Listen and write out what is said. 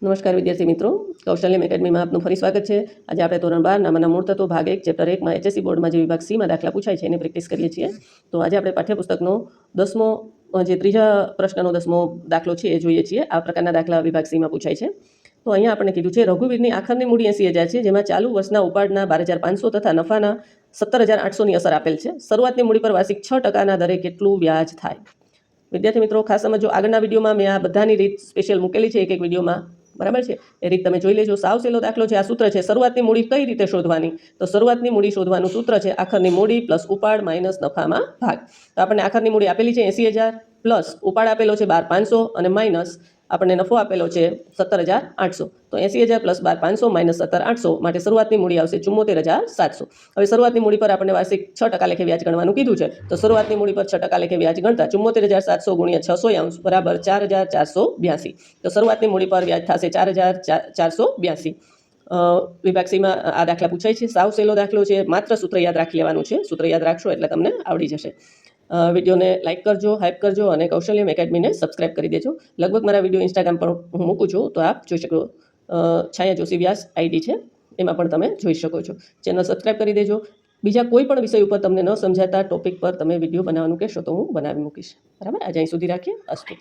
નમસ્કાર વિદ્યાર્થી મિત્રો, કૌશલ્યમ એકેડમીમાં આપનું ફરી સ્વાગત છે। આજે આપણે ધોરણ 12 નામાંના મૂળ તત્વો ભાગ 1 ચેપ્ટર 1 માં HSC બોર્ડમાં જે વિભાગ C માં દાખલા પૂછાય છે એની પ્રેક્ટિસ કરીએ છીએ। તો આજે આપણે પાઠ્યપુસ્તકનો 10મો જે ત્રીજા પ્રશ્નનો 10મો દાખલો છે એ જોઈએ છીએ। આ પ્રકારના દાખલા વિભાગ C માં પૂછાય છે। તો અહીંયા આપણે કીધું છે રઘુવીરની આખરની મૂડી 80,000 છે, જેમાં ચાલુ વર્ષના ઉપાડના 12,500 તથા નફાના 17,800ની અસર આપેલ છે। શરૂઆતની મૂડી પર વાર્ષિક 6% દરે કેટલું વ્યાજ થાય? વિદ્યાર્થી મિત્રો ખાસ સમજો, આગળના વિડીયોમાં મેં આ બધાની રીત સ્પેશિયલ મૂકેલી છે એક વિડીયોમાં, બરાબર છે? એ રીત તમે જોઈ લેજો। સાવ સહેલો દાખલો છે। આ સૂત્ર છે શરૂઆતની મૂડી કઈ રીતે શોધવાની, તો શરૂઆતની મૂડી શોધવાનું સૂત્ર છે આખરની મૂડી પ્લસ ઉપાડ માઇનસ નફામાં ભાગ। તો આપણને આખરની મૂડી આપેલી છે 80,000 પ્લસ ઉપાડ આપેલો છે 12,500 અને માઇનસ આપણને નફો આપેલો છે 17,800। તો 80,000 પ્લસ 12,500 માઇનસ 17,800 માટે શરૂઆતની મૂડી આવશે 74,700। હવે શરૂઆતની મૂડી પર આપણને વાર્ષિક 6% લેખે વ્યાજ ગણવાનું કીધું છે। તો શરૂઆતની મૂડી પર 6% લેખે વ્યાજ ગણતા 74,700 ગુણ્યા 600 બરાબર 4,482। તો શરૂઆતની મૂડી પર વ્યાજ થશે 4,482। વિભાગ સીમાં આ દાખલા પૂછાય છે। સાવ સહેલો દાખલો છે, માત્ર સૂત્ર યાદ રાખી લેવાનું છે। સૂત્ર યાદ રાખશો એટલે તમને આવડી જશે। વિડીયોને લાઇક કરજો, હાઇપ કરજો અને કૌશલ્યમ એકેડમીને સબસ્ક્રાઇબ કરી દેજો। લગભગ મારા વિડીયો ઇન્સ્ટાગ્રામ પર હું મૂકું છું, તો આપ જોઈ શકો। છાયા જોશી વ્યાસ આઈડી છે, એમાં પણ તમે જોઈ શકો છો। ચેનલ સબસ્ક્રાઇબ કરી દેજો। બીજા કોઈ પણ વિષય ઉપર તમને ન સમજાતા ટોપિક પર તમે વિડીયો બનાવવાનું કહેશો તો હું બનાવી મૂકીશ, બરાબર? આજે અહીં સુધી રાખીએ। અસ્તુ।